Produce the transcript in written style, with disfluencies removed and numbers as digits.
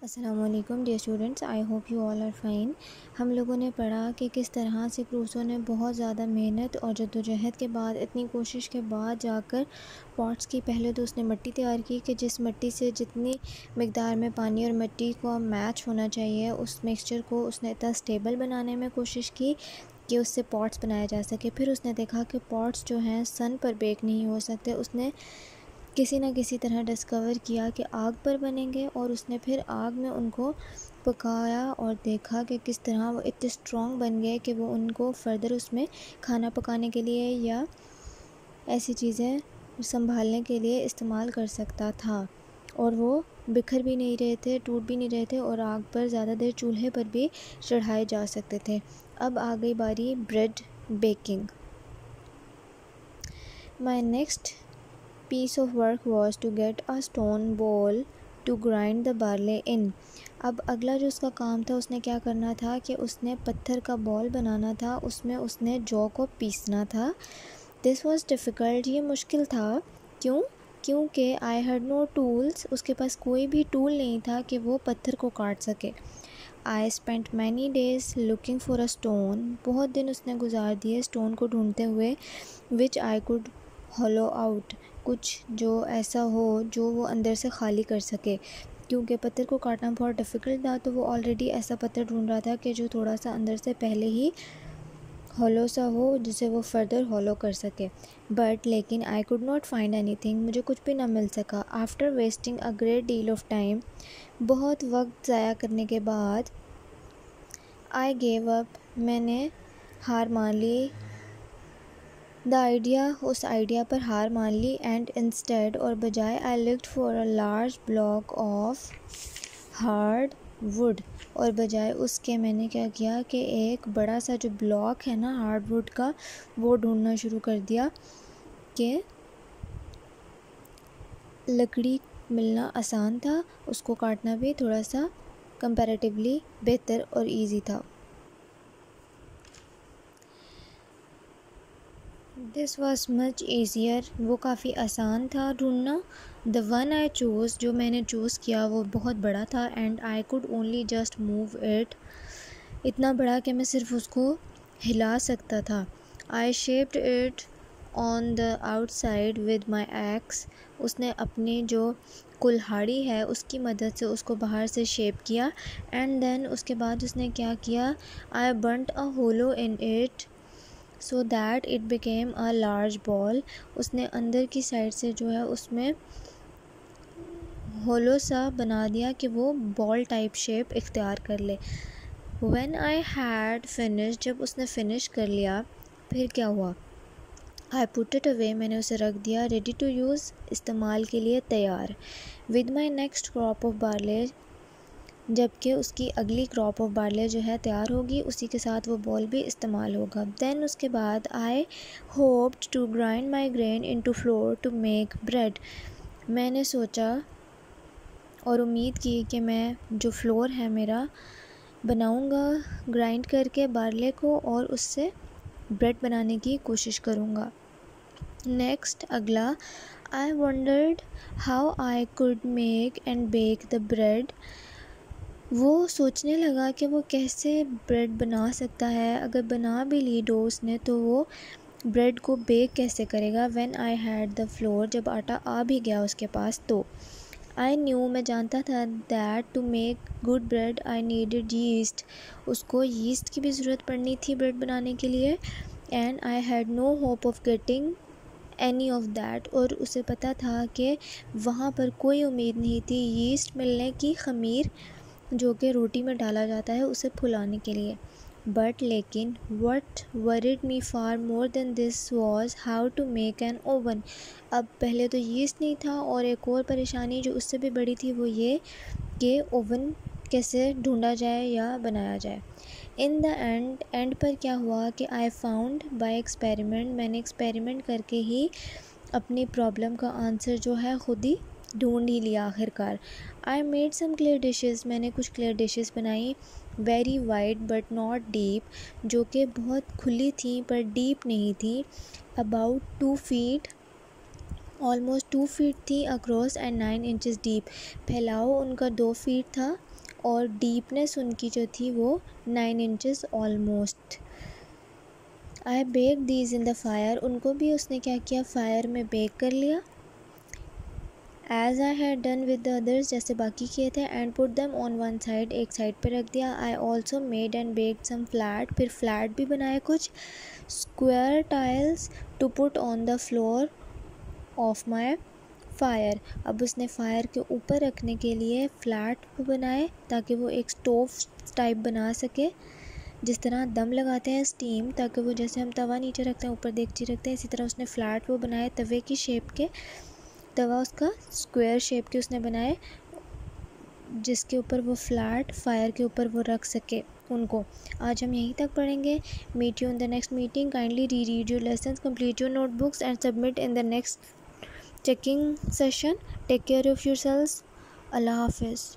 अस्सलामुअलैकुम dear students, I hope you all are fine. हम लोगों ने पढ़ा कि किस तरह से क्रूसो ने बहुत ज़्यादा मेहनत और जद्दोजहद के बाद, इतनी कोशिश के बाद जाकर पॉट्स की पहले तो उसने मिट्टी तैयार की कि जिस मिट्टी से जितनी मकदार में पानी और मिट्टी को मैच होना चाहिए, उस मिक्सचर को उसने इतना स्टेबल बनाने में कोशिश की कि उससे पॉट्स बनाए जा सके। फिर उसने देखा कि पॉट्स जो हैं सन पर बेक नहीं हो सकते। उसने किसी न किसी तरह डिस्कवर किया कि आग पर बनेंगे और उसने फिर आग में उनको पकाया और देखा कि किस तरह वो इतने स्ट्रॉन्ग बन गए कि वो उनको फ़र्दर उसमें खाना पकाने के लिए या ऐसी चीज़ें संभालने के लिए इस्तेमाल कर सकता था। और वो बिखर भी नहीं रहे थे, टूट भी नहीं रहे थे और आग पर ज़्यादा देर चूल्हे पर भी चढ़ाए जा सकते थे। अब आ गई बारी bread baking. My next piece of work was to get a stone bowl to grind the barley in। अब अगला जो उसका काम था, उसने क्या करना था कि उसने पत्थर का बॉल बनाना था, उसमें उसने जौ को पीसना था। दिस वॉज डिफ़िकल्ट, ये मुश्किल था। क्योंकि आई हैड नो टूल्स, उसके पास कोई भी टूल नहीं था कि वो पत्थर को काट सके। I spent many days looking for a stone, बहुत दिन उसने गुजार दिए स्टोन को ढूंढते हुए, विच आई कुड हॉलो आउट, कुछ जो ऐसा हो जो वो अंदर से ख़ाली कर सके। क्योंकि पत्थर को काटना बहुत डिफ़िकल्ट था, तो वो ऑलरेडी ऐसा पत्थर ढूंढ रहा था कि जो थोड़ा सा अंदर से पहले ही हॉलो सा हो, जिसे वो फर्दर हॉलो कर सके। लेकिन I could not find anything, मुझे कुछ भी ना मिल सका। After wasting a great deal of time, बहुत वक्त ज़ाया करने के बाद, आई गेव अप, मैंने हार मान ली। उस आइडिया पर हार मान ली। एंड इंस्टेड, और बजाय, I looked for a large block of hard would, और बजाय उसके मैंने क्या किया कि एक बड़ा सा जो ब्लॉक है ना हार्ड वुड का, वो ढूंढना शुरू कर दिया कि लकड़ी मिलना आसान था, उसको काटना भी थोड़ा सा कंपैरेटिवली बेहतर और इजी था। दिस वॉज मच ईज़ियर, वो काफ़ी आसान था ढूंढना। द वन आई चूज़, जो मैंने चूज़ किया वो बहुत बड़ा था। And I could only just move it, इतना बड़ा कि मैं सिर्फ उसको हिला सकता था। I shaped it on the outside with my axe, उसने अपनी जो कुल्हाड़ी है उसकी मदद से उसको बाहर से शेप किया। एंड देन उसके बाद उसने क्या किया, I burnt a hollow in it so that it became a large ball, उसने अंदर की साइड से जो है उसमें होलो सा बना दिया कि वो बॉल टाइप शेप इख्तियार कर ले। व्हेन आई हैड फिनिश, जब उसने फिनिश कर लिया, फिर क्या हुआ, आई पुट इट अवे, मैंने उसे रख दिया, रेडी टू यूज़, इस्तेमाल के लिए तैयार। With my next crop of barley, जबकि उसकी अगली क्रॉप ऑफ बार्ले जो है तैयार होगी, उसी के साथ वो बॉल भी इस्तेमाल होगा। देन उसके बाद I hoped to grind my grain into flour to make bread, मैंने सोचा और उम्मीद की कि मैं जो फ्लोर है मेरा बनाऊंगा ग्राइंड करके बार्ले को, और उससे ब्रेड बनाने की कोशिश करूंगा। नेक्स्ट अगला, I wondered how I could make and bake the bread, वो सोचने लगा कि वो कैसे ब्रेड बना सकता है, अगर बना भी ली डो उसने तो वो ब्रेड को बेक कैसे करेगा। When I had the floor, जब आटा आ भी गया उसके पास, तो आई न्यू, मैं जानता था, that to make good bread I needed yeast, उसको यीस्ट की भी ज़रूरत पड़नी थी ब्रेड बनाने के लिए। And I had no hope of getting any of that, और उसे पता था कि वहाँ पर कोई उम्मीद नहीं थी यीस्ट मिलने की, ख़मीर जो कि रोटी में डाला जाता है उसे फुलाने के लिए। लेकिन what worried me for more than this was how to make an oven, अब पहले तो यीस्ट नहीं था, और एक और परेशानी जो उससे भी बड़ी थी वो ये कि ओवन कैसे ढूंढा जाए या बनाया जाए। इन द एंड पर क्या हुआ कि आई फाउंड बाय एक्सपेरिमेंट, मैंने एक्सपेरिमेंट करके ही अपनी प्रॉब्लम का आंसर जो है ख़ुद ही ढूंढ ही लिया आखिरकार। I made some clear dishes, मैंने कुछ क्लियर डिशेज़ बनाई, very wide but not deep, जो कि बहुत खुली थी पर डीप नहीं थी। अबाउट 2 फीट, ऑलमोस्ट 2 फीट थी अक्रॉस एंड 9 इंचज़ डीप, फैलाव उनका 2 फीट था और डीपनेस उनकी जो थी वो 9 inches almost. I bake these in the fire, उनको भी उसने क्या किया, फायर में बेक कर लिया। As I had done with the others, जैसे बाकी किए थे। And put them on one side, एक साइड पे रख दिया। I also made and baked some flat, फिर फ्लैट भी बनाए कुछ। Square tiles to put on the floor of my fire, अब उसने फायर के ऊपर रखने के लिए फ्लैट बनाए ताकि वो एक स्टोव टाइप बना सके, जिस तरह दम लगाते हैं स्टीम, ताकि वो जैसे हम तवा नीचे रखते हैं ऊपर देगची रखते हैं, इसी तरह उसने फ्लैट वो बनाए तवे की शेप के। तवा उसका स्क्वायर शेप के उसने बनाए, जिसके ऊपर वो फ्लैट फायर के ऊपर वो रख सके उनको। आज हम यहीं तक पढ़ेंगे। Meet you in the next meeting. Kindly reread your lessons, complete your notebooks and submit in the next checking session. Take care of yourselves. Allah Hafiz.